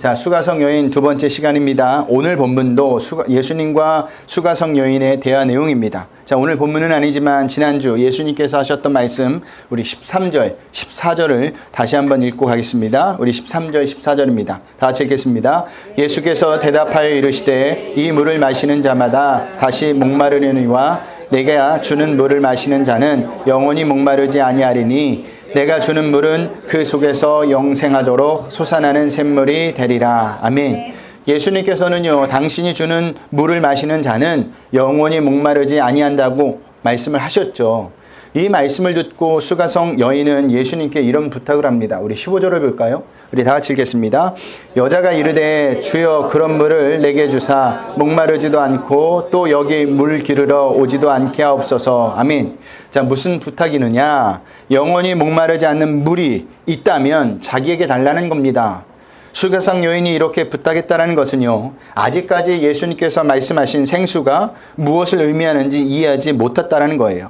자, 수가성 여인 두 번째 시간입니다. 오늘 본문도 예수님과 수가성 여인의 대화 내용입니다. 자, 오늘 본문은 아니지만 지난주 예수님께서 하셨던 말씀 우리 13절, 14절을 다시 한번 읽고 가겠습니다. 우리 13절, 14절입니다. 다 같이 읽겠습니다. 예수께서 대답하여 이르시되 이 물을 마시는 자마다 다시 목마르려니와 내가 주는 물을 마시는 자는 영원히 목마르지 아니하리니 내가 주는 물은 그 속에서 영생하도록 솟아나는 샘물이 되리라. 아멘. 예수님께서는요, 당신이 주는 물을 마시는 자는 영원히 목마르지 아니한다고 말씀을 하셨죠. 이 말씀을 듣고 수가성 여인은 예수님께 이런 부탁을 합니다. 우리 15절을 볼까요? 우리 다 같이 읽겠습니다. 여자가 이르되 주여 그런 물을 내게 주사 목마르지도 않고 또 여기 물 기르러 오지도 않게 하옵소서. 아멘. 자, 무슨 부탁이느냐? 영원히 목마르지 않는 물이 있다면 자기에게 달라는 겁니다. 수가성 여인이 이렇게 부탁했다는 것은요, 아직까지 예수님께서 말씀하신 생수가 무엇을 의미하는지 이해하지 못했다는 거예요.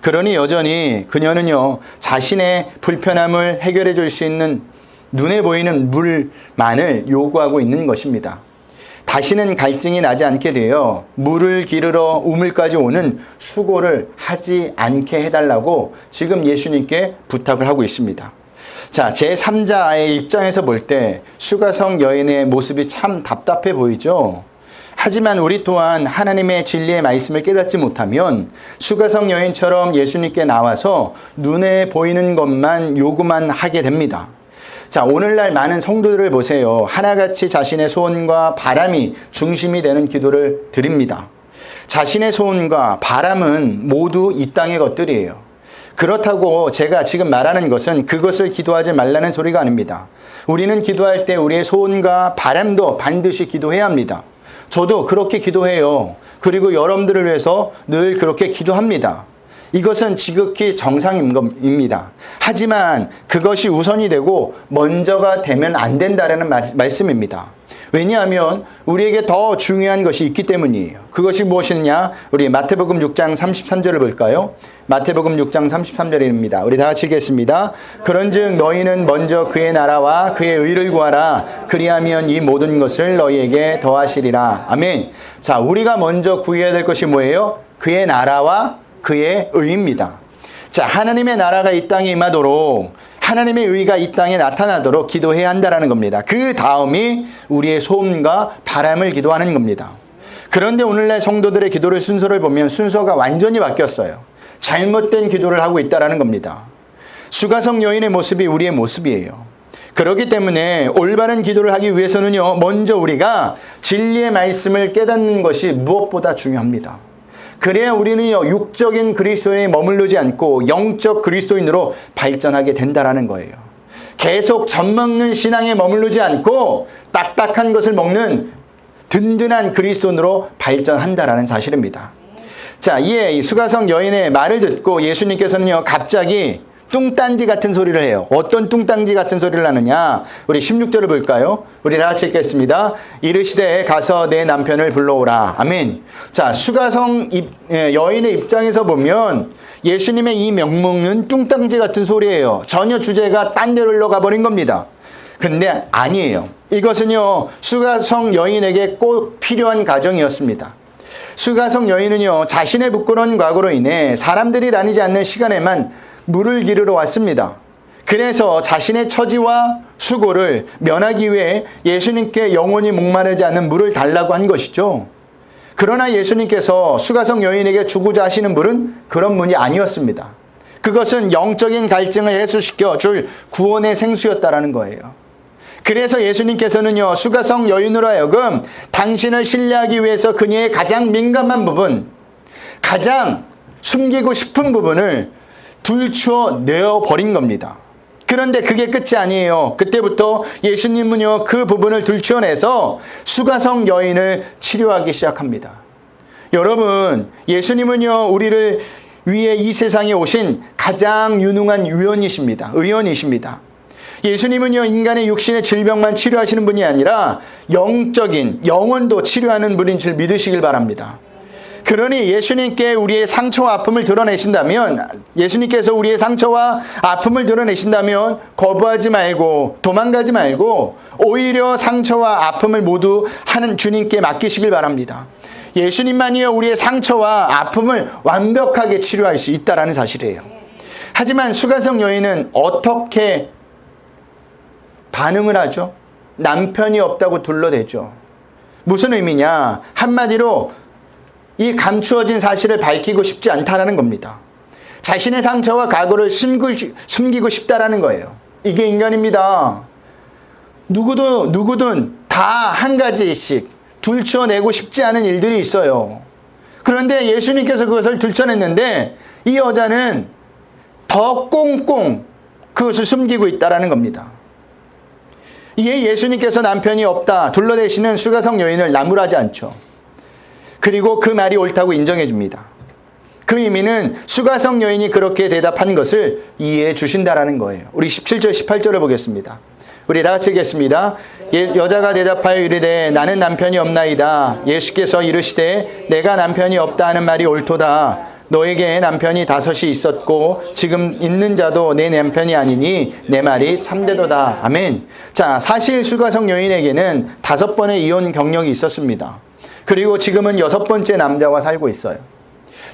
그러니 여전히 그녀는요, 자신의 불편함을 해결해 줄 수 있는 눈에 보이는 물만을 요구하고 있는 것입니다. 다시는 갈증이 나지 않게 되어 물을 기르러 우물까지 오는 수고를 하지 않게 해달라고 지금 예수님께 부탁을 하고 있습니다. 자, 제3자의 입장에서 볼 때 수가성 여인의 모습이 참 답답해 보이죠? 하지만 우리 또한 하나님의 진리의 말씀을 깨닫지 못하면 수가성 여인처럼 예수님께 나와서 눈에 보이는 것만 요구만 하게 됩니다. 자, 오늘날 많은 성도들을 보세요. 하나같이 자신의 소원과 바람이 중심이 되는 기도를 드립니다. 자신의 소원과 바람은 모두 이 땅의 것들이에요. 그렇다고 제가 지금 말하는 것은 그것을 기도하지 말라는 소리가 아닙니다. 우리는 기도할 때 우리의 소원과 바람도 반드시 기도해야 합니다. 저도 그렇게 기도해요. 그리고 여러분들을 위해서 늘 그렇게 기도합니다. 이것은 지극히 정상입니다. 하지만 그것이 우선이 되고 먼저가 되면 안 된다는 말씀입니다. 왜냐하면 우리에게 더 중요한 것이 있기 때문이에요. 그것이 무엇이냐? 우리 마태복음 6장 33절을 볼까요? 마태복음 6장 33절입니다. 우리 다 같이 읽겠습니다. 그런즉 너희는 먼저 그의 나라와 그의 의를 구하라. 그리하면 이 모든 것을 너희에게 더하시리라. 아멘. 자, 우리가 먼저 구해야 될 것이 뭐예요? 그의 나라와 그의 의입니다. 자, 하나님의 나라가 이 땅에 임하도록 하나님의 의가 이 땅에 나타나도록 기도해야 한다는 겁니다. 그 다음이 우리의 소원과 바람을 기도하는 겁니다. 그런데 오늘날 성도들의 기도의 순서를 보면 순서가 완전히 바뀌었어요. 잘못된 기도를 하고 있다는 겁니다. 수가성 여인의 모습이 우리의 모습이에요. 그렇기 때문에 올바른 기도를 하기 위해서는요, 먼저 우리가 진리의 말씀을 깨닫는 것이 무엇보다 중요합니다. 그래야 우리는요, 육적인 그리스도인에 머무르지 않고 영적 그리스도인으로 발전하게 된다는 거예요. 계속 젖먹는 신앙에 머무르지 않고 딱딱한 것을 먹는 든든한 그리스도인으로 발전한다는 사실입니다. 자, 이에 수가성 여인의 말을 듣고 예수님께서는요, 갑자기 뚱딴지 같은 소리를 해요. 어떤 뚱딴지 같은 소리를 하느냐? 우리 16절을 볼까요? 우리 다 같이 읽겠습니다. 이르시되 가서 내 남편을 불러오라. 아멘. 자, 수가성 여인의 입장에서 보면 예수님의 이 명목은 뚱딴지 같은 소리예요. 전혀 주제가 딴 데로 흘러가버린 겁니다. 근데 아니에요. 이것은요, 수가성 여인에게 꼭 필요한 가정이었습니다. 수가성 여인은요, 자신의 부끄러운 과거로 인해 사람들이 다니지 않는 시간에만 물을 기르러 왔습니다. 그래서 자신의 처지와 수고를 면하기 위해 예수님께 영원히 목마르지 않는 물을 달라고 한 것이죠. 그러나 예수님께서 수가성 여인에게 주고자 하시는 물은 그런 물이 아니었습니다. 그것은 영적인 갈증을 해소시켜 줄 구원의 생수였다라는 거예요. 그래서 예수님께서는요, 수가성 여인으로 하여금 당신을 신뢰하기 위해서 그녀의 가장 민감한 부분, 가장 숨기고 싶은 부분을 둘추어 내어버린 겁니다. 그런데 그게 끝이 아니에요. 그때부터 예수님은요, 그 부분을 들춰내서 수가성 여인을 치료하기 시작합니다. 여러분, 예수님은요, 우리를 위해 이 세상에 오신 가장 유능한 의원이십니다. 예수님은요, 인간의 육신의 질병만 치료하시는 분이 아니라 영적인 영혼도 치료하는 분인 줄 믿으시길 바랍니다. 그러니 예수님께 우리의 상처와 아픔을 드러내신다면, 예수님께서 우리의 상처와 아픔을 드러내신다면 거부하지 말고 도망가지 말고 오히려 상처와 아픔을 모두 하는 주님께 맡기시길 바랍니다. 예수님만이요 우리의 상처와 아픔을 완벽하게 치료할 수 있다는 사실이에요. 하지만 수가성 여인은 어떻게 반응을 하죠? 남편이 없다고 둘러대죠. 무슨 의미냐? 한마디로 이 감추어진 사실을 밝히고 싶지 않다는 겁니다. 자신의 상처와 과거를 숨기고 싶다라는 거예요. 이게 인간입니다. 누구든 다 한 가지씩 들춰내고 싶지 않은 일들이 있어요. 그런데 예수님께서 그것을 들춰냈는데 이 여자는 더 꽁꽁 그것을 숨기고 있다라는 겁니다. 이에 예수님께서 남편이 없다 둘러대시는 수가성 여인을 나무라지 않죠. 그리고 그 말이 옳다고 인정해 줍니다. 그 의미는 수가성 여인이 그렇게 대답한 것을 이해해 주신다라는 거예요. 우리 17절 18절을 보겠습니다. 우리 다 같이 읽겠습니다. 여자가 대답하여 이르되 나는 남편이 없나이다. 예수께서 이르시되 내가 남편이 없다 하는 말이 옳도다. 너에게 남편이 5이 있었고 지금 있는 자도 내 남편이 아니니 내 말이 참되도다. 아멘. 자, 사실 수가성 여인에게는 5번의 이혼 경력이 있었습니다. 그리고 지금은 6번째 남자와 살고 있어요.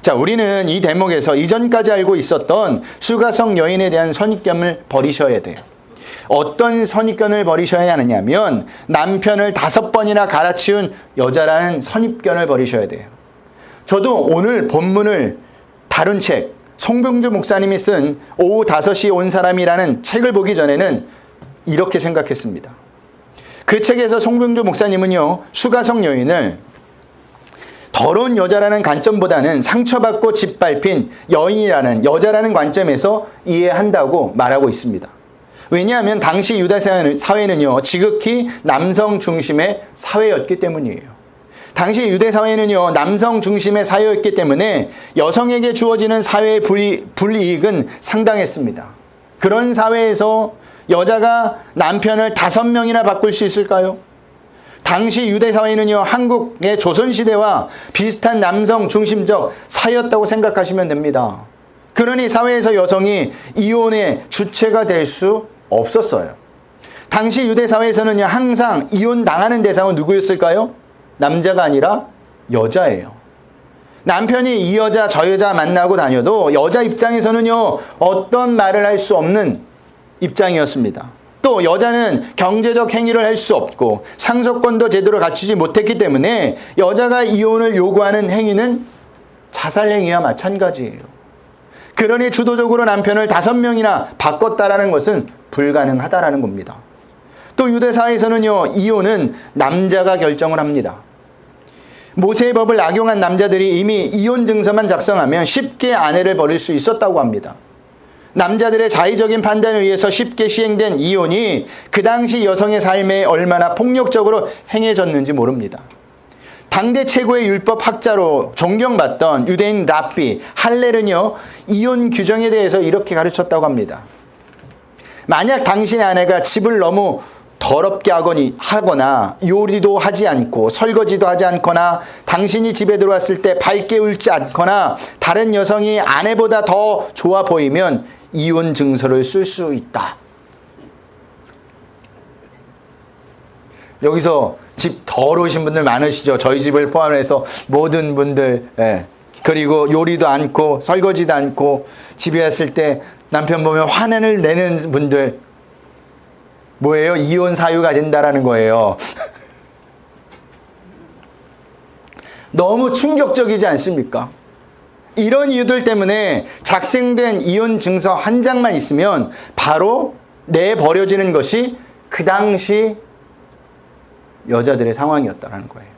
자, 우리는 이 대목에서 이전까지 알고 있었던 수가성 여인에 대한 선입견을 버리셔야 돼요. 어떤 선입견을 버리셔야 하느냐면 남편을 5번이나 갈아치운 여자라는 선입견을 버리셔야 돼요. 저도 오늘 본문을 다룬 책, 송병주 목사님이 쓴 오후 5시 온 사람이라는 책을 보기 전에는 이렇게 생각했습니다. 그 책에서 송병주 목사님은요, 수가성 여인을 더러운 여자라는 관점보다는 상처받고 짓밟힌 여인이라는 여자라는 관점에서 이해한다고 말하고 있습니다. 왜냐하면 당시 유다 사회는요, 지극히 남성 중심의 사회였기 때문이에요. 당시 유대 사회는요, 남성 중심의 사회였기 때문에 여성에게 주어지는 사회의 불이익은 상당했습니다. 그런 사회에서 여자가 남편을 5명이나 바꿀 수 있을까요? 당시 유대 사회는요, 한국의 조선시대와 비슷한 남성 중심적 사회였다고 생각하시면 됩니다. 그러니 사회에서 여성이 이혼의 주체가 될 수 없었어요. 당시 유대 사회에서는요, 항상 이혼 당하는 대상은 누구였을까요? 남자가 아니라 여자예요. 남편이 이 여자 저 여자 만나고 다녀도 여자 입장에서는요, 어떤 말을 할 수 없는 입장이었습니다. 또 여자는 경제적 행위를 할 수 없고 상속권도 제대로 갖추지 못했기 때문에 여자가 이혼을 요구하는 행위는 자살 행위와 마찬가지예요. 그러니 주도적으로 남편을 5명이나 바꿨다라는 것은 불가능하다라는 겁니다. 또 유대사회에서는요, 이혼은 남자가 결정을 합니다. 모세의 법을 악용한 남자들이 이미 이혼 증서만 작성하면 쉽게 아내를 버릴 수 있었다고 합니다. 남자들의 자의적인 판단에 의해서 쉽게 시행된 이혼이 그 당시 여성의 삶에 얼마나 폭력적으로 행해졌는지 모릅니다. 당대 최고의 율법 학자로 존경받던 유대인 랍비 할렐은요, 이혼 규정에 대해서 이렇게 가르쳤다고 합니다. 만약 당신의 아내가 집을 너무 더럽게 하거나 요리도 하지 않고 설거지도 하지 않거나 당신이 집에 들어왔을 때 밝게 울지 않거나 다른 여성이 아내보다 더 좋아 보이면 이혼 증서를 쓸 수 있다. 여기서 집 더러우신 분들 많으시죠? 저희 집을 포함해서 모든 분들. 예. 그리고 요리도 않고 설거지도 않고 집에 왔을 때 남편 보면 화내는 내는 분들, 뭐예요? 이혼 사유가 된다라는 거예요. 너무 충격적이지 않습니까? 이런 이유들 때문에 작성된 이혼 증서 한 장만 있으면 바로 내버려지는 것이 그 당시 여자들의 상황이었다는 거예요.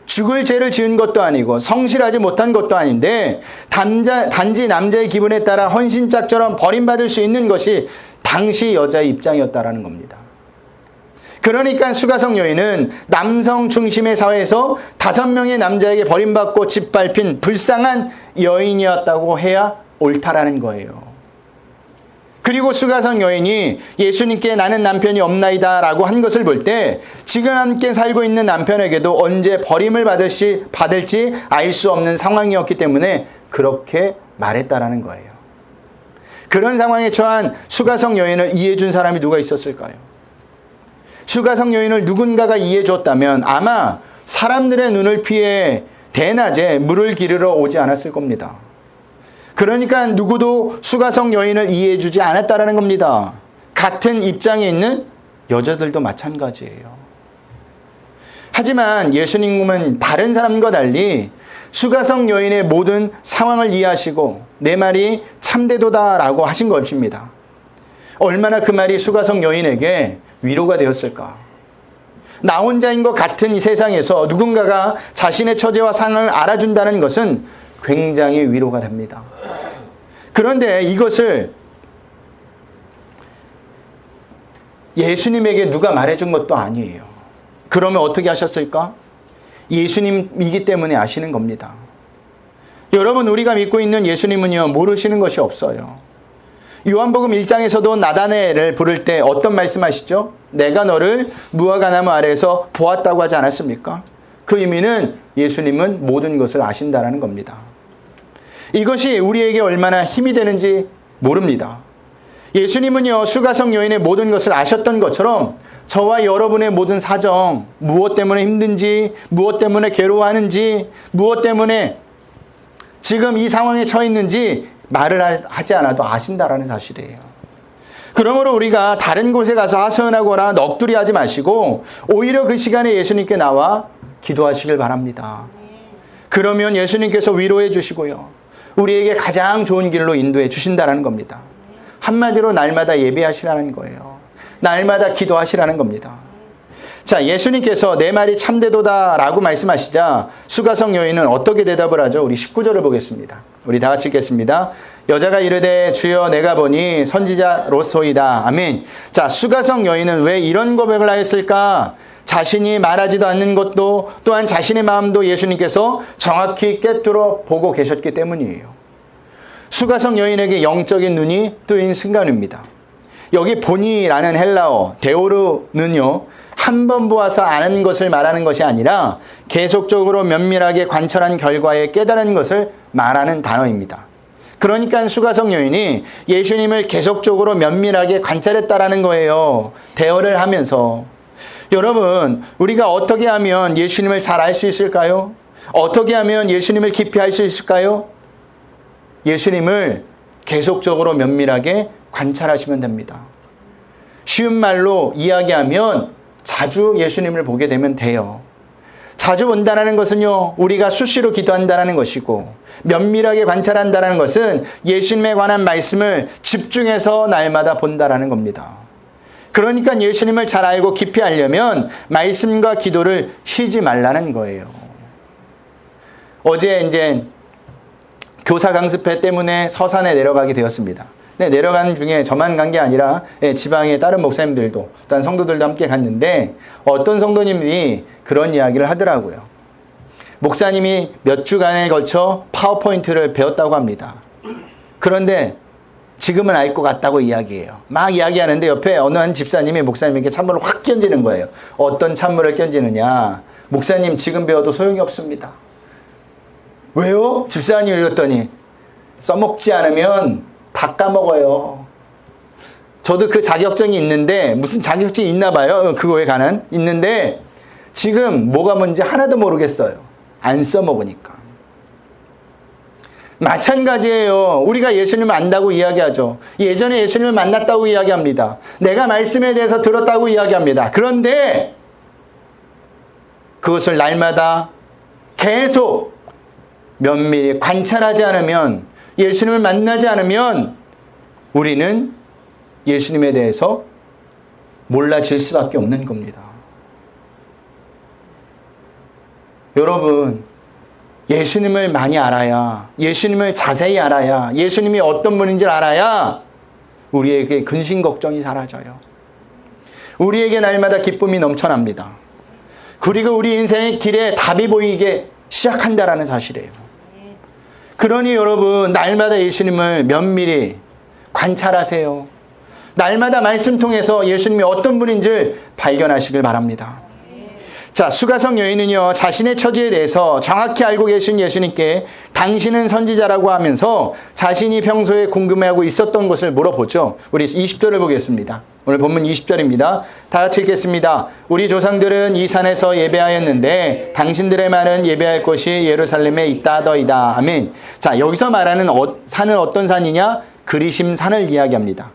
죽을 죄를 지은 것도 아니고 성실하지 못한 것도 아닌데 단지 남자의 기분에 따라 헌신짝처럼 버림받을 수 있는 것이 당시 여자의 입장이었다는 겁니다. 그러니까 수가성 여인은 남성 중심의 사회에서 5명의 남자에게 버림받고 짓밟힌 불쌍한 여인이었다고 해야 옳다라는 거예요. 그리고 수가성 여인이 예수님께 나는 남편이 없나이다 라고 한 것을 볼 때 지금 함께 살고 있는 남편에게도 언제 버림을 받을지 알 수 없는 상황이었기 때문에 그렇게 말했다라는 거예요. 그런 상황에 처한 수가성 여인을 이해해 준 사람이 누가 있었을까요? 수가성 여인을 누군가가 이해해 줬다면 아마 사람들의 눈을 피해 대낮에 물을 기르러 오지 않았을 겁니다. 그러니까 누구도 수가성 여인을 이해해 주지 않았다라는 겁니다. 같은 입장에 있는 여자들도 마찬가지예요. 하지만 예수님은 다른 사람과 달리 수가성 여인의 모든 상황을 이해하시고 내 말이 참되도다라고 하신 것입니다. 얼마나 그 말이 수가성 여인에게 위로가 되었을까? 나 혼자인 것 같은 이 세상에서 누군가가 자신의 처지와 상황을 알아준다는 것은 굉장히 위로가 됩니다. 그런데 이것을 예수님에게 누가 말해준 것도 아니에요. 그러면 어떻게 하셨을까? 예수님이기 때문에 아시는 겁니다. 여러분, 우리가 믿고 있는 예수님은요, 모르시는 것이 없어요. 요한복음 1장에서도 나다나엘을 부를 때 어떤 말씀하시죠? 내가 너를 무화과나무 아래에서 보았다고 하지 않았습니까? 그 의미는 예수님은 모든 것을 아신다라는 겁니다. 이것이 우리에게 얼마나 힘이 되는지 모릅니다. 예수님은요, 수가성 여인의 모든 것을 아셨던 것처럼 저와 여러분의 모든 사정, 무엇 때문에 힘든지, 무엇 때문에 괴로워하는지, 무엇 때문에 지금 이 상황에 처해 있는지 말을 하지 않아도 아신다라는 사실이에요. 그러므로 우리가 다른 곳에 가서 하소연하거나 넋두리 하지 마시고 오히려 그 시간에 예수님께 나와 기도하시길 바랍니다. 그러면 예수님께서 위로해 주시고요, 우리에게 가장 좋은 길로 인도해 주신다라는 겁니다. 한마디로 날마다 예배하시라는 거예요. 날마다 기도하시라는 겁니다. 자, 예수님께서 내 말이 참되도다 라고 말씀하시자 수가성 여인은 어떻게 대답을 하죠? 우리 19절을 보겠습니다. 우리 다 같이 읽겠습니다. 여자가 이르되 주여 내가 보니 선지자로소이다. 아멘. 자, 수가성 여인은 왜 이런 고백을 하였을까? 자신이 말하지도 않는 것도 또한 자신의 마음도 예수님께서 정확히 꿰뚫어 보고 계셨기 때문이에요. 수가성 여인에게 영적인 눈이 뜨인 순간입니다. 여기 보니라는 헬라어 데오르는요, 한 번 보아서 아는 것을 말하는 것이 아니라 계속적으로 면밀하게 관찰한 결과에 깨달은 것을 말하는 단어입니다. 그러니까 수가성 여인이 예수님을 계속적으로 면밀하게 관찰했다라는 거예요. 대화를 하면서. 여러분, 우리가 어떻게 하면 예수님을 잘 알 수 있을까요? 어떻게 하면 예수님을 깊이 알 수 있을까요? 예수님을 계속적으로 면밀하게 관찰하시면 됩니다. 쉬운 말로 이야기하면 자주 예수님을 보게 되면 돼요. 자주 본다는 것은요, 우리가 수시로 기도한다는 것이고, 면밀하게 관찰한다는 것은 예수님에 관한 말씀을 집중해서 날마다 본다는 겁니다. 그러니까 예수님을 잘 알고 깊이 알려면 말씀과 기도를 쉬지 말라는 거예요. 어제 이제 교사 강습회 때문에 서산에 내려가게 되었습니다. 네, 내려가는 중에 저만 간 게 아니라 지방의 다른 목사님들도 또한 성도들도 함께 갔는데 어떤 성도님이 그런 이야기를 하더라고요. 목사님이 몇 주간에 걸쳐 파워포인트를 배웠다고 합니다. 그런데 지금은 알 것 같다고 이야기해요. 막 이야기하는데 옆에 어느 한 집사님이 목사님에게 찬물을 확 끼얹는 거예요. 어떤 찬물을 끼얹느냐? 목사님 지금 배워도 소용이 없습니다. 왜요? 집사님이 이랬더니 써먹지 않으면 다 까먹어요. 저도 그 자격증이 있는데 무슨 자격증이 있나 봐요. 그거에 관한 있는데 지금 뭐가 뭔지 하나도 모르겠어요. 안 써먹으니까. 마찬가지예요. 우리가 예수님을 안다고 이야기하죠. 예전에 예수님을 만났다고 이야기합니다. 내가 말씀에 대해서 들었다고 이야기합니다. 그런데 그것을 날마다 계속 면밀히 관찰하지 않으면, 예수님을 만나지 않으면 우리는 예수님에 대해서 몰라질 수밖에 없는 겁니다. 여러분, 예수님을 많이 알아야, 예수님을 자세히 알아야, 예수님이 어떤 분인지를 알아야 우리에게 근심 걱정이 사라져요. 우리에게 날마다 기쁨이 넘쳐납니다. 그리고 우리 인생의 길에 답이 보이게 시작한다라는 사실이에요. 그러니 여러분, 날마다 예수님을 면밀히 관찰하세요. 날마다 말씀 통해서 예수님이 어떤 분인지 발견하시길 바랍니다. 자, 수가성 여인은요, 자신의 처지에 대해서 정확히 알고 계신 예수님께 당신은 선지자라고 하면서 자신이 평소에 궁금해하고 있었던 것을 물어보죠. 우리 20절을 보겠습니다. 오늘 본문 20절입니다. 다 같이 읽겠습니다. 우리 조상들은 이 산에서 예배하였는데 당신들의 말은 예배할 곳이 예루살렘에 있다더이다. 아멘. 자, 여기서 말하는 산은 어떤 산이냐? 그리심 산을 이야기합니다.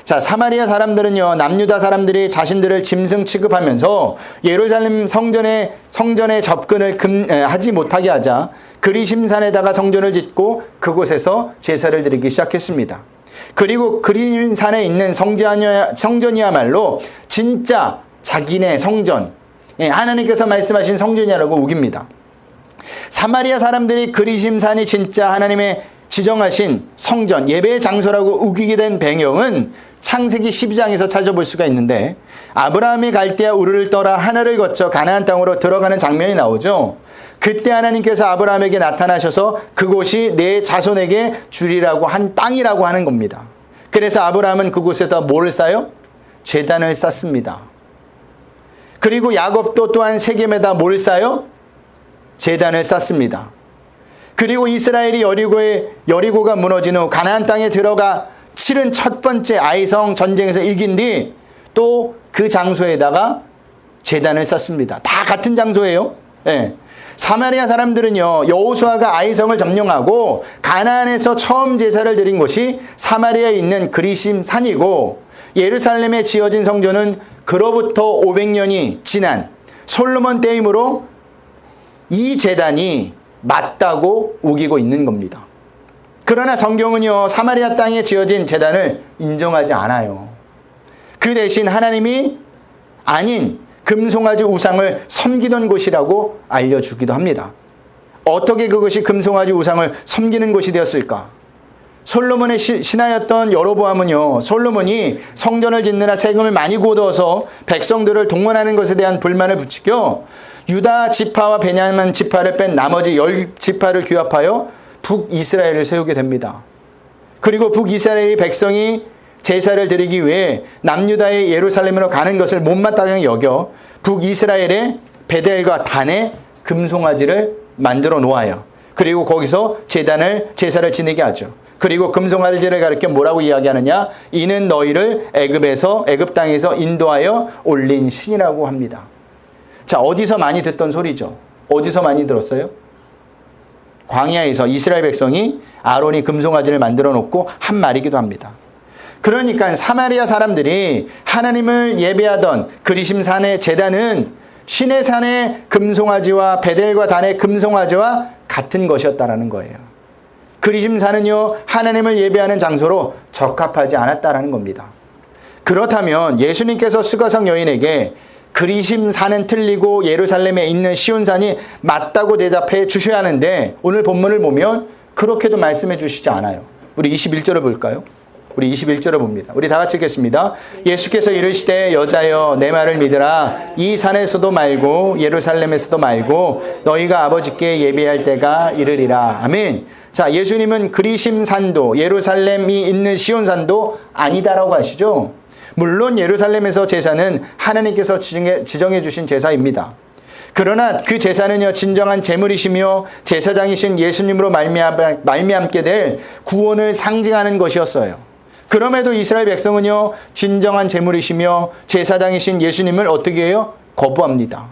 자, 사마리아 사람들은요, 남유다 사람들이 자신들을 짐승 취급하면서 예루살렘 성전에 접근을 하지 못하게 하자 그리심산에다가 성전을 짓고 그곳에서 제사를 드리기 시작했습니다. 그리고 그리심산에 있는 성전이야말로 진짜 자기네 성전, 하나님께서 말씀하신 성전이라고 우깁니다. 사마리아 사람들이 그리심산이 진짜 하나님의 지정하신 성전, 예배의 장소라고 우기게 된 배경은 창세기 12장에서 찾아볼 수가 있는데, 아브라함이 갈대아 우르를 떠나 하늘을 거쳐 가나안 땅으로 들어가는 장면이 나오죠. 그때 하나님께서 아브라함에게 나타나셔서 그곳이 내 자손에게 주리라고 한 땅이라고 하는 겁니다. 그래서 아브라함은 그곳에다 뭐를 쌓아요? 제단을 쌓습니다. 그리고 야곱도 또한 세겜에다 뭘 쌓아요? 제단을 쌓습니다. 그리고 이스라엘이 여리고가 무너진 후 가나안 땅에 들어가 치른 첫 번째 아이성 전쟁에서 이긴 뒤 또 그 장소에다가 제단을 쌓습니다. 다 같은 장소예요. 네. 사마리아 사람들은요, 여호수아가 아이성을 점령하고 가나안에서 처음 제사를 드린 곳이 사마리아에 있는 그리심 산이고, 예루살렘에 지어진 성전은 그로부터 500년이 지난 솔로몬 때이므로 이 제단이 맞다고 우기고 있는 겁니다. 그러나 성경은요, 사마리아 땅에 지어진 제단을 인정하지 않아요. 그 대신 하나님이 아닌 금송아지 우상을 섬기던 곳이라고 알려주기도 합니다. 어떻게 그것이 금송아지 우상을 섬기는 곳이 되었을까? 솔로몬의 신하였던 여로보암은요, 솔로몬이 성전을 짓느라 세금을 많이 거두어서 백성들을 동원하는 것에 대한 불만을 부추겨 유다 지파와 베냐민 지파를 뺀 나머지 10지파를 규합하여 북이스라엘을 세우게 됩니다. 그리고 북이스라엘의 백성이 제사를 드리기 위해 남유다의 예루살렘으로 가는 것을 못마땅하게 여겨 북이스라엘의 베델과 단에 금송아지를 만들어 놓아요. 그리고 거기서 제사를 지내게 하죠. 그리고 금송아지를 가리켜 뭐라고 이야기하느냐? 이는 너희를 애굽 땅에서 인도하여 올린 신이라고 합니다. 자, 어디서 많이 듣던 소리죠? 어디서 많이 들었어요? 광야에서 이스라엘 백성이 아론이 금송아지를 만들어 놓고 한 말이기도 합니다. 그러니까 사마리아 사람들이 하나님을 예배하던 그리심산의 제단은 신의 산의 금송아지와 베델과 단의 금송아지와 같은 것이었다라는 거예요. 그리심산은요, 하나님을 예배하는 장소로 적합하지 않았다라는 겁니다. 그렇다면 예수님께서 수가성 여인에게 그리심산은 틀리고 예루살렘에 있는 시온산이 맞다고 대답해 주셔야 하는데, 오늘 본문을 보면 그렇게도 말씀해 주시지 않아요. 우리 21절을 볼까요? 우리 21절을 봅니다. 우리 다 같이 읽겠습니다. 예수께서 이르시되 여자여 내 말을 믿으라. 이 산에서도 말고 예루살렘에서도 말고 너희가 아버지께 예배할 때가 이르리라. 아멘. 자, 예수님은 그리심산도 예루살렘이 있는 시온산도 아니다라고 하시죠. 물론 예루살렘에서 제사는 하나님께서 지정해 주신 제사입니다. 그러나 그 제사는요, 진정한 제물이시며 제사장이신 예수님으로 말미암게 될 구원을 상징하는 것이었어요. 그럼에도 이스라엘 백성은요, 진정한 제물이시며 제사장이신 예수님을 어떻게 해요? 거부합니다.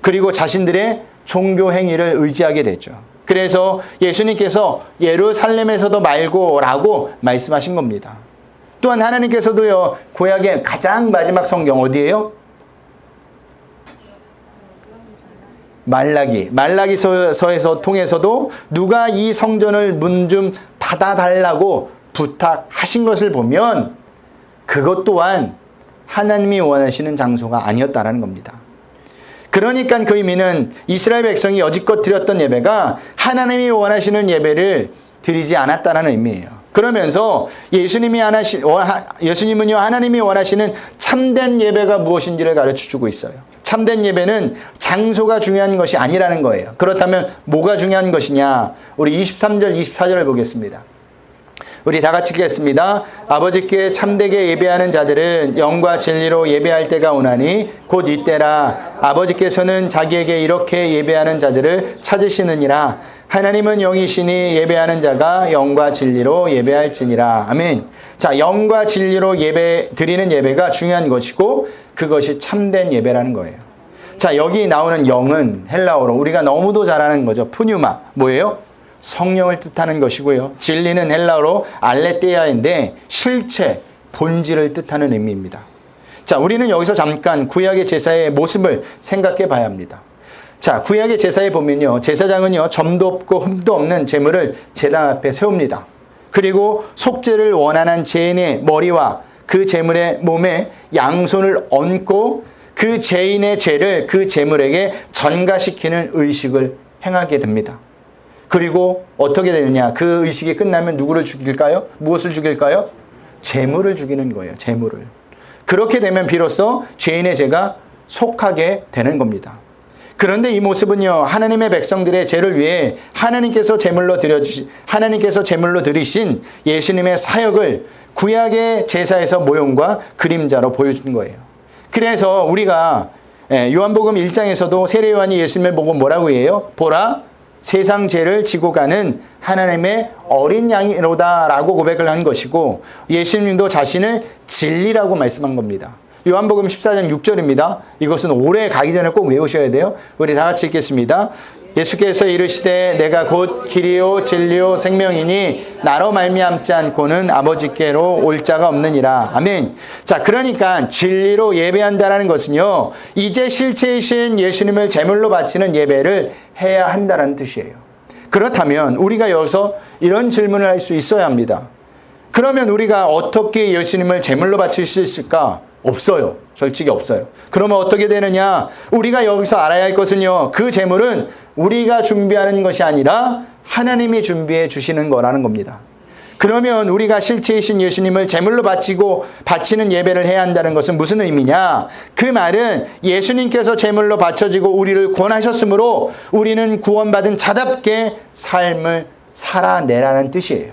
그리고 자신들의 종교 행위를 의지하게 되죠. 그래서 예수님께서 예루살렘에서도 말고 라고 말씀하신 겁니다. 또한 하나님께서도요, 구약의 가장 마지막 성경 어디예요? 말라기서에서 통해서도 누가 이 성전을 문 좀 닫아달라고 부탁하신 것을 보면 그것 또한 하나님이 원하시는 장소가 아니었다라는 겁니다. 그러니까 그 의미는 이스라엘 백성이 여지껏 드렸던 예배가 하나님이 원하시는 예배를 드리지 않았다는 의미예요. 그러면서 예수님은요, 하나님이 원하시는 참된 예배가 무엇인지를 가르쳐주고 있어요. 참된 예배는 장소가 중요한 것이 아니라는 거예요. 그렇다면 뭐가 중요한 것이냐? 우리 23절, 24절을 보겠습니다. 우리 다 같이 읽겠습니다. 아버지께 참되게 예배하는 자들은 영과 진리로 예배할 때가 오나니 곧 이때라. 아버지께서는 자기에게 이렇게 예배하는 자들을 찾으시느니라. 하나님은 영이시니 예배하는 자가 영과 진리로 예배할지니라. 아멘. 자, 영과 진리로 예배 드리는 예배가 중요한 것이고 그것이 참된 예배라는 거예요. 자, 여기 나오는 영은 헬라어로 우리가 너무도 잘 아는 거죠. 푸뉴마. 뭐예요? 성령을 뜻하는 것이고요. 진리는 헬라어로 알레테아인데 실체, 본질을 뜻하는 의미입니다. 자, 우리는 여기서 잠깐 구약의 제사의 모습을 생각해 봐야 합니다. 자, 구약의 제사에 보면요. 제사장은요. 점도 없고 흠도 없는 제물을 제단 앞에 세웁니다. 그리고 속죄를 원하는 죄인의 머리와 그 제물의 몸에 양손을 얹고 그 죄인의 죄를 그 제물에게 전가시키는 의식을 행하게 됩니다. 그리고 어떻게 되느냐? 그 의식이 끝나면 누구를 죽일까요? 무엇을 죽일까요? 제물을 죽이는 거예요. 제물을. 그렇게 되면 비로소 죄인의 죄가 속하게 되는 겁니다. 그런데 이 모습은요, 하나님의 백성들의 죄를 위해 하나님께서 제물로 드리신 예수님의 사역을 구약의 제사에서 모형과 그림자로 보여준 거예요. 그래서 우리가 요한복음 1장에서도 세례요한이 예수님을 보고 뭐라고 해요? 보라, 세상 죄를 지고 가는 하나님의 어린 양이로다라고 고백을 한 것이고 예수님도 자신을 진리라고 말씀한 겁니다. 요한복음 14장 6절입니다. 이것은 오래 가기 전에 꼭 외우셔야 돼요. 우리 다 같이 읽겠습니다. 예수께서 이르시되 내가 곧 길이요 진리요 생명이니 나로 말미암지 않고는 아버지께로 올 자가 없느니라. 아멘. 자, 그러니까 진리로 예배한다라는 것은요, 이제 실체이신 예수님을 제물로 바치는 예배를 해야 한다라는 뜻이에요. 그렇다면 우리가 여기서 이런 질문을 할 수 있어야 합니다. 그러면 우리가 어떻게 예수님을 제물로 바칠 수 있을까? 없어요. 솔직히 없어요. 그러면 어떻게 되느냐? 우리가 여기서 알아야 할 것은요, 그 제물은 우리가 준비하는 것이 아니라 하나님이 준비해 주시는 거라는 겁니다. 그러면 우리가 실체이신 예수님을 제물로 바치는 예배를 해야 한다는 것은 무슨 의미냐? 그 말은 예수님께서 제물로 바쳐지고 우리를 구원하셨으므로 우리는 구원받은 자답게 삶을 살아내라는 뜻이에요.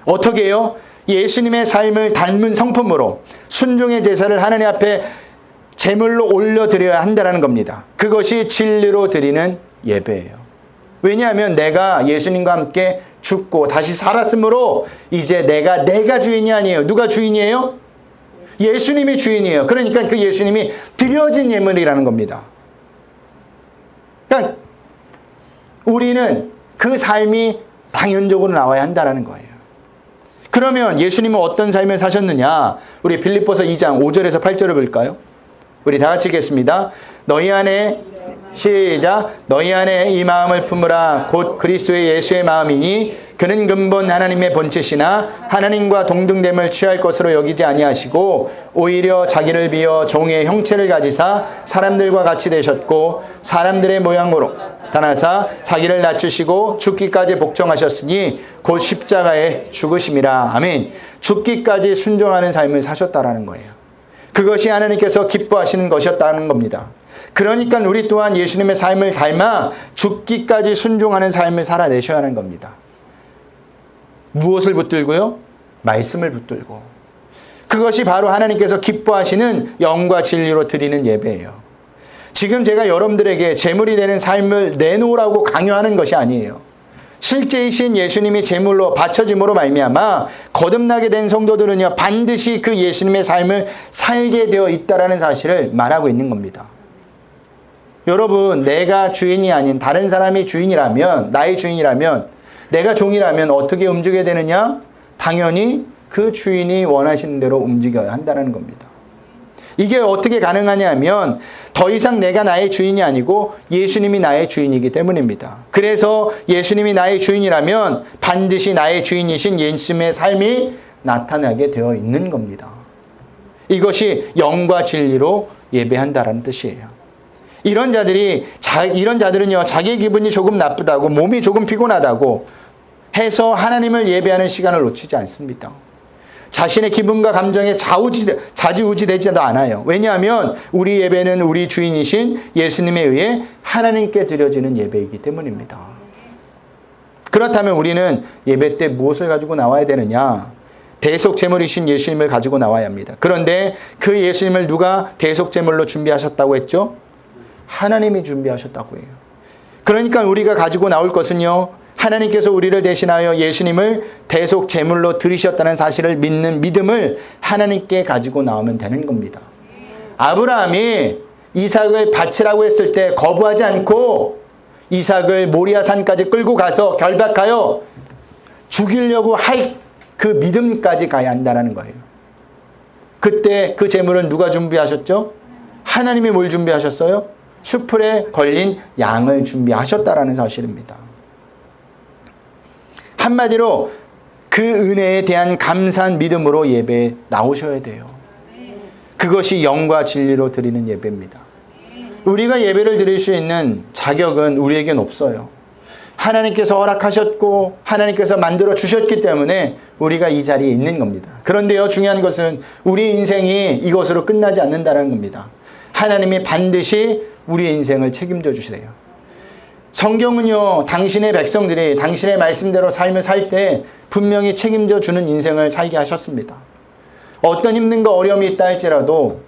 어떻게 해요? 예수님의 삶을 닮은 성품으로 순종의 제사를 하나님 앞에 제물로 올려드려야 한다는 겁니다. 그것이 진리로 드리는 예배예요. 왜냐하면 내가 예수님과 함께 죽고 다시 살았으므로 이제 내가 주인이 아니에요. 누가 주인이에요? 예수님이 주인이에요. 그러니까 그 예수님이 드려진 예물이라는 겁니다. 그러니까 우리는 그 삶이 당연적으로 나와야 한다는 거예요. 그러면 예수님은 어떤 삶을 사셨느냐? 우리 빌립보서 2장 5절에서 8절을 볼까요? 우리 다 같이 읽겠습니다. 너희 안에 시작. 너희 안에 이 마음을 품으라. 곧 그리스도의 예수의 마음이니 그는 근본 하나님의 본체시나 하나님과 동등됨을 취할 것으로 여기지 아니하시고 오히려 자기를 비어 종의 형체를 가지사 사람들과 같이 되셨고 사람들의 모양으로 나타나사 자기를 낮추시고 죽기까지 복종하셨으니 곧 십자가에 죽으심이라. 아멘. 죽기까지 순종하는 삶을 사셨다라는 거예요. 그것이 하나님께서 기뻐하시는 것이었다는 겁니다. 그러니까 우리 또한 예수님의 삶을 닮아 죽기까지 순종하는 삶을 살아내셔야 하는 겁니다. 무엇을 붙들고요? 말씀을 붙들고. 그것이 바로 하나님께서 기뻐하시는 영과 진리로 드리는 예배예요. 지금 제가 여러분들에게 제물이 되는 삶을 내놓으라고 강요하는 것이 아니에요. 실제이신 예수님이 제물로 바쳐짐으로 말미암아 거듭나게 된 성도들은요, 반드시 그 예수님의 삶을 살게 되어 있다라는 사실을 말하고 있는 겁니다. 여러분, 내가 주인이 아닌 다른 사람이 주인이라면, 나의 주인이라면, 내가 종이라면 어떻게 움직여야 되느냐? 당연히 그 주인이 원하시는 대로 움직여야 한다는 겁니다. 이게 어떻게 가능하냐면 더 이상 내가 나의 주인이 아니고 예수님이 나의 주인이기 때문입니다. 그래서 예수님이 나의 주인이라면 반드시 나의 주인이신 예수님의 삶이 나타나게 되어 있는 겁니다. 이것이 영과 진리로 예배한다라는 뜻이에요. 이런 자들은요, 자기 기분이 조금 나쁘다고, 몸이 조금 피곤하다고 해서 하나님을 예배하는 시간을 놓치지 않습니다. 자신의 기분과 감정에 좌지우지 되지도 않아요. 왜냐하면 우리 예배는 우리 주인이신 예수님에 의해 하나님께 드려지는 예배이기 때문입니다. 그렇다면 우리는 예배 때 무엇을 가지고 나와야 되느냐? 대속제물이신 예수님을 가지고 나와야 합니다. 그런데 그 예수님을 누가 대속제물로 준비하셨다고 했죠? 하나님이 준비하셨다고 해요. 그러니까 우리가 가지고 나올 것은요, 하나님께서 우리를 대신하여 예수님을 대속제물로 드리셨다는 사실을 믿는 믿음을 하나님께 가지고 나오면 되는 겁니다. 아브라함이 이삭을 바치라고 했을 때 거부하지 않고 이삭을 모리아산까지 끌고 가서 결박하여 죽이려고 할 그 믿음까지 가야 한다는 거예요. 그때 그 제물은 누가 준비하셨죠? 하나님이 뭘 준비하셨어요? 슈플에 걸린 양을 준비하셨다라는 사실입니다. 한마디로 그 은혜에 대한 감사한 믿음으로 예배에 나오셔야 돼요. 그것이 영과 진리로 드리는 예배입니다. 우리가 예배를 드릴 수 있는 자격은 우리에겐 없어요. 하나님께서 허락하셨고 하나님께서 만들어 주셨기 때문에 우리가 이 자리에 있는 겁니다. 그런데요, 중요한 것은 우리 인생이 이것으로 끝나지 않는다는 겁니다. 하나님이 반드시 우리의 인생을 책임져 주시래요. 성경은요, 당신의 백성들이 당신의 말씀대로 삶을 살 때 분명히 책임져 주는 인생을 살게 하셨습니다. 어떤 힘든가 어려움이 있다 할지라도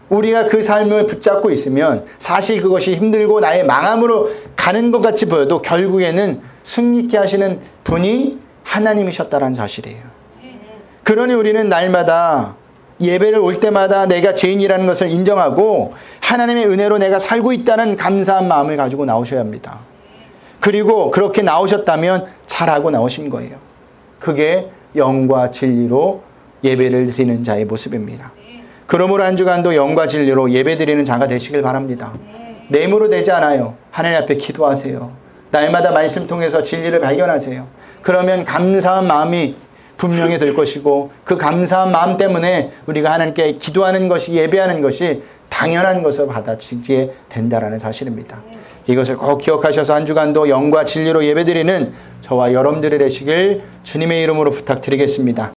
우리가 그 삶을 붙잡고 있으면 사실 그것이 힘들고 나의 망함으로 가는 것 같이 보여도 결국에는 승리케 하시는 분이 하나님이셨다는 사실이에요. 그러니 우리는 날마다 예배를 올 때마다 내가 죄인이라는 것을 인정하고 하나님의 은혜로 내가 살고 있다는 감사한 마음을 가지고 나오셔야 합니다. 그리고 그렇게 나오셨다면 잘하고 나오신 거예요. 그게 영과 진리로 예배를 드리는 자의 모습입니다. 그러므로 한 주간도 영과 진리로 예배드리는 자가 되시길 바랍니다. 내 힘으로 되지 않아요. 하나님 앞에 기도하세요. 날마다 말씀 통해서 진리를 발견하세요. 그러면 감사한 마음이 분명히 들 것이고 그 감사한 마음 때문에 우리가 하나님께 기도하는 것이, 예배하는 것이 당연한 것을 받아들이게 된다는 사실입니다. 이것을 꼭 기억하셔서 한 주간도 영과 진리로 예배드리는 저와 여러분들이 되시길 주님의 이름으로 부탁드리겠습니다.